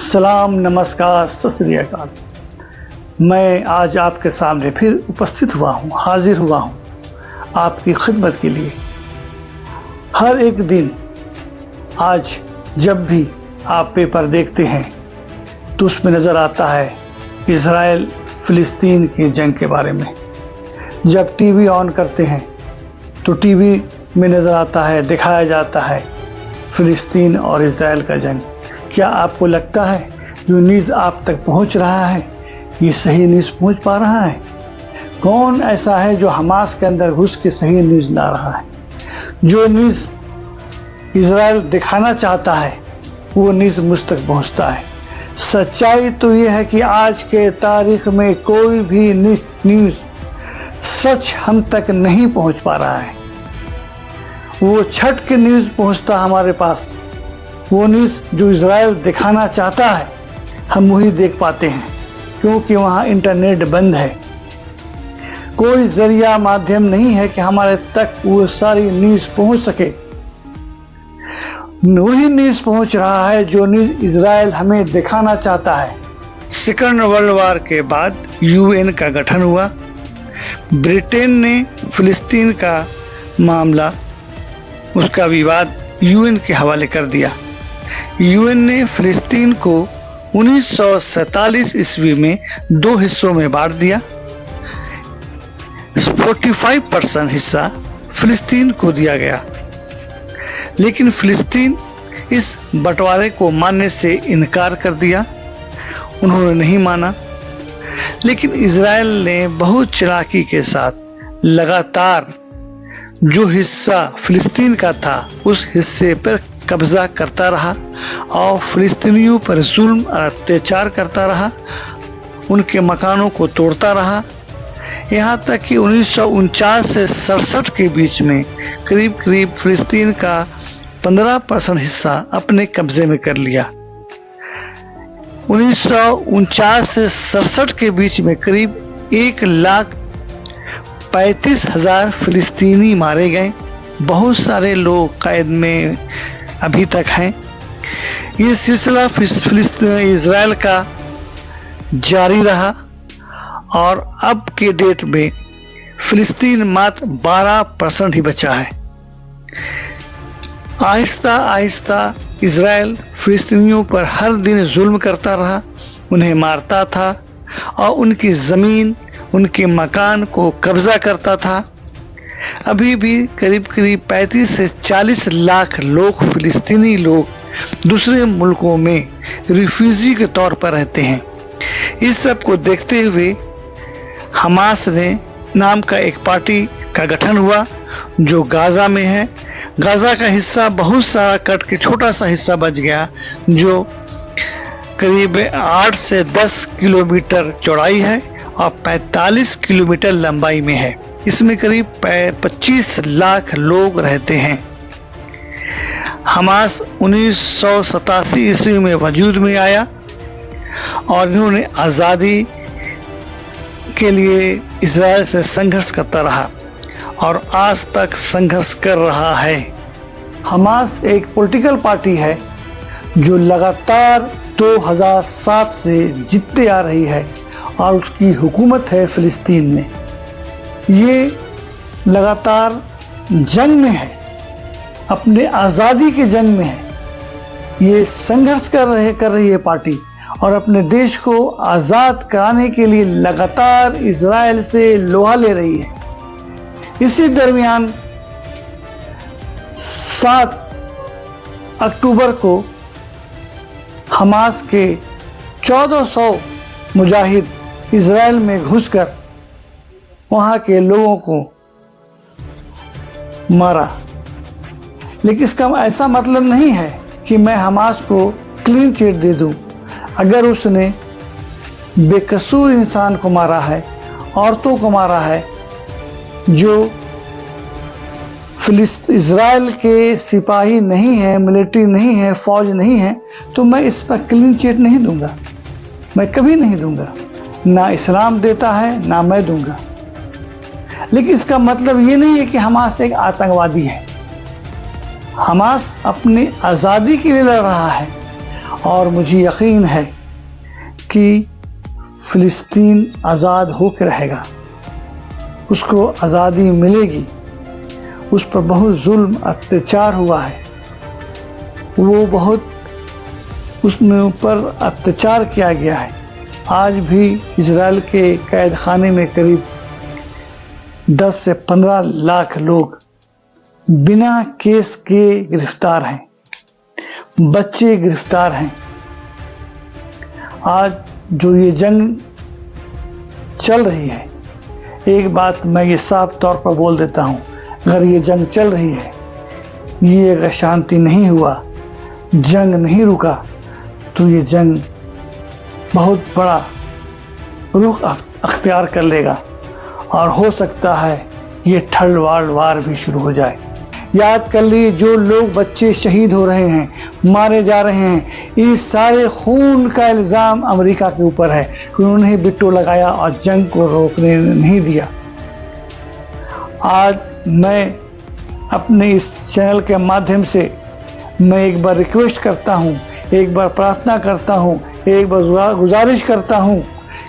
सलाम, नमस्कार, सत श्री अकाल। मैं आज आपके सामने फिर उपस्थित हुआ हूँ, हाजिर हुआ हूँ आपकी खिदमत के लिए। हर एक दिन आज जब भी आप पेपर देखते हैं तो उसमें नज़र आता है इज़राइल फ़िलिस्तीन की जंग के बारे में। जब टीवी ऑन करते हैं तो टीवी में नज़र आता है, दिखाया जाता है फ़िलिस्तीन और इज़राइल का जंग। क्या आपको लगता है जो न्यूज़ आप तक पहुंच रहा है ये सही न्यूज़ पहुंच पा रहा है? कौन ऐसा है जो हमास के अंदर घुस के सही न्यूज़ ला रहा है? जो न्यूज़ इज़राइल दिखाना चाहता है वो न्यूज़ मुझ तक पहुंचता है। सच्चाई तो ये है कि आज के तारीख में कोई भी न्यूज़ सच हम तक नहीं पहुंच पा रहा है। वो छठ के न्यूज़ पहुंचता हमारे पास, वो न्यूज़ जो इज़राइल दिखाना चाहता है हम वही देख पाते हैं, क्योंकि वहाँ इंटरनेट बंद है। कोई जरिया माध्यम नहीं है कि हमारे तक वो सारी न्यूज़ पहुंच सके। वही न्यूज़ पहुंच रहा है जो न्यूज़ इज़राइल हमें दिखाना चाहता है। सेकंड वर्ल्ड वॉर के बाद यूएन का गठन हुआ। ब्रिटेन ने फ़िलिस्तीन का मामला, उसका विवाद यूएन के हवाले कर दिया। यूएन ने फ़िलिस्तीन को 1947 ईस्वी में 2 हिस्सों में बांट दिया। 45% हिस्सा फ़िलिस्तीन को दिया गया, लेकिन फ़िलिस्तीन इस बंटवारे को मानने से इनकार कर दिया। उन्होंने नहीं माना, लेकिन इज़राइल ने बहुत चालाकी के साथ लगातार जो हिस्सा फ़िलिस्तीन का था उस हिस्से पर कब्जा करता रहा और फ़िलिस्तीनियों पर जुल्म और अत्याचार करता रहा, उनके मकानों को तोड़ता रहा। यहाँ तक कि 1949 से 67 के बीच में करीब करीब फ़िलिस्तीन का 15% हिस्सा अपने कब्जे में कर लिया। 1949 से 67 के बीच में करीब 1,35,000 फ़िलिस्तीनी मारे गए। बहुत सारे लोग कैद में अभी तक हैं। ये सिलसिला इज़राइल का जारी रहा और अब के डेट में फ़िलिस्तीन मात्र 12% ही बचा है। आहिस्ता आहिस्ता इज़राइल फ़िलिस्तीनियों पर हर दिन जुल्म करता रहा, उन्हें मारता था और उनकी ज़मीन, उनके मकान को कब्जा करता था। अभी भी करीब करीब 35 से 40 लाख लोग, फ़िलिस्तीनी लोग दूसरे मुल्कों में रिफ्यूजी के तौर पर रहते हैं। इस सब को देखते हुए हमास ने नाम का एक पार्टी का गठन हुआ जो गाज़ा में है। गाज़ा का हिस्सा बहुत सारा कट के छोटा सा हिस्सा बच गया जो करीब 8 से 10 किलोमीटर चौड़ाई है और 45 किलोमीटर लंबाई में है। इसमें करीब 25 लाख लोग रहते हैं। हमास 1987 ईस्वी में वजूद में आया और इन्होंने आज़ादी के लिए इज़राइल से संघर्ष करता रहा और आज तक संघर्ष कर रहा है। हमास एक पॉलिटिकल पार्टी है जो लगातार 2007 से जीतते आ रही है और उसकी हुकूमत है फ़िलिस्तीन में। ये लगातार जंग में है, अपने आज़ादी के जंग में है। ये संघर्ष कर रही है पार्टी और अपने देश को आज़ाद कराने के लिए लगातार इज़राइल से लोहा ले रही है। इसी दरमियान 7 अक्टूबर को हमास के 1400 मुजाहिद इज़राइल में घुसकर वहाँ के लोगों को मारा। लेकिन इसका ऐसा मतलब नहीं है कि मैं हमास को क्लीन चिट दे दूं। अगर उसने बेकसूर इंसान को मारा है, औरतों को मारा है, जो इज़राइल के सिपाही नहीं है, मिलिट्री नहीं है, फौज नहीं है, तो मैं इस पर क्लीन चिट नहीं दूंगा। मैं कभी नहीं दूंगा, ना इस्लाम देता है ना मैं दूंगा। लेकिन इसका मतलब ये नहीं है कि हमास एक आतंकवादी है। हमास अपनी आज़ादी के लिए लड़ रहा है, और मुझे यकीन है कि फ़िलिस्तीन आज़ाद होकर रहेगा, उसको आज़ादी मिलेगी। उस पर बहुत जुल्म अत्याचार हुआ है, वो बहुत उसमें ऊपर अत्याचार किया गया है। आज भी इजराइल के कैद खाने में करीब 10 से 15 लाख लोग बिना केस के गिरफ्तार हैं, बच्चे गिरफ्तार हैं। आज जो ये जंग चल रही है, एक बात मैं ये साफ तौर पर बोल देता हूँ, अगर ये जंग चल रही है, ये अगर शांति नहीं हुआ, जंग नहीं रुका, तो ये जंग बहुत बड़ा रुख अख्तियार कर लेगा और हो सकता है ये थर्ड वर्ल्ड वार भी शुरू हो जाए। याद कर लीजिए, जो लोग बच्चे शहीद हो रहे हैं, मारे जा रहे हैं, इस सारे खून का इल्ज़ाम अमेरिका के ऊपर है कि उन्होंने बिट्टो लगाया और जंग को रोकने नहीं दिया। आज मैं अपने इस चैनल के माध्यम से मैं एक बार रिक्वेस्ट करता हूँ, एक बार प्रार्थना करता हूँ, एक बार गुजारिश करता हूँ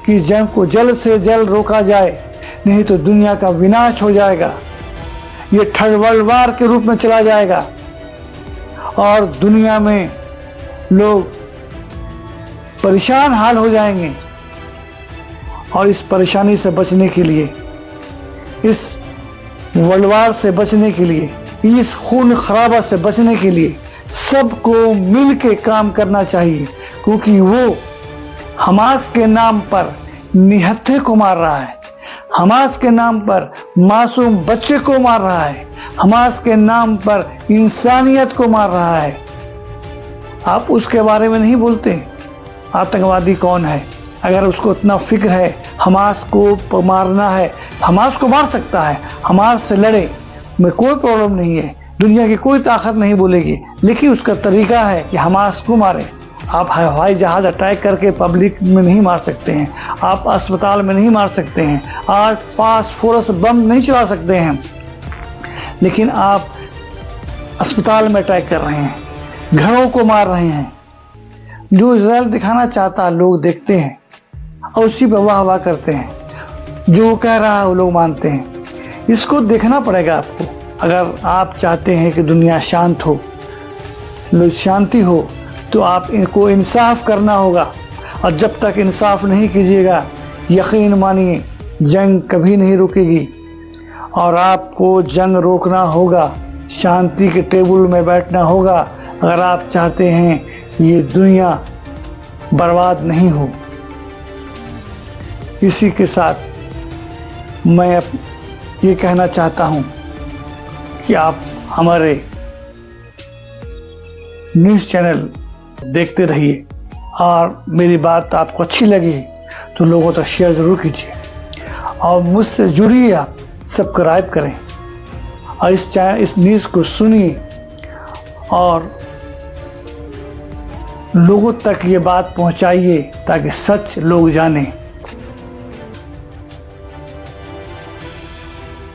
कि इस जंग को जल्द से जल्द रोका जाए, नहीं तो दुनिया का विनाश हो जाएगा। ये थर्ड वर्ल्ड वार के रूप में चला जाएगा और दुनिया में लोग परेशान हाल हो जाएंगे। और इस परेशानी से बचने के लिए, इस वर्ल्ड वार से बचने के लिए, इस खून खराबा से बचने के लिए सबको मिल के काम करना चाहिए, क्योंकि वो हमास के नाम पर निहत्थे को मार रहा है, हमास के नाम पर मासूम बच्चे को मार रहा है, हमास के नाम पर इंसानियत को मार रहा है। आप उसके बारे में नहीं बोलते। आतंकवादी कौन है? अगर उसको इतना फिक्र है हमास को मारना है, हमास को मार सकता है, हमास से लड़े, में कोई प्रॉब्लम नहीं है, दुनिया की कोई ताकत नहीं बोलेगी। लेकिन उसका तरीका है कि हमास को मारे। आप हवाई जहाज अटैक करके पब्लिक में नहीं मार सकते हैं, आप अस्पताल में नहीं मार सकते हैं, आप फास्फोरस बम नहीं चला सकते हैं, लेकिन आप अस्पताल में अटैक कर रहे हैं, घरों को मार रहे हैं। जो इजराइल दिखाना चाहता है लोग देखते हैं और उसी पर वाह करते हैं, जो कह रहा है वो लोग मानते हैं। इसको देखना पड़ेगा आपको। अगर आप चाहते हैं कि दुनिया शांत हो, शांति हो, तो आप इनको इंसाफ करना होगा। और जब तक इंसाफ नहीं कीजिएगा, यकीन मानिए जंग कभी नहीं रुकेगी। और आपको जंग रोकना होगा, शांति के टेबल में बैठना होगा, अगर आप चाहते हैं ये दुनिया बर्बाद नहीं हो। इसी के साथ मैं ये कहना चाहता हूँ कि आप हमारे न्यूज़ चैनल देखते रहिए, और मेरी बात आपको अच्छी लगी तो लोगों तक शेयर ज़रूर कीजिए, और मुझसे जुड़िए, आप सब्सक्राइब करें और इस न्यूज़ को सुनिए और लोगों तक ये बात पहुंचाइए ताकि सच लोग जानें।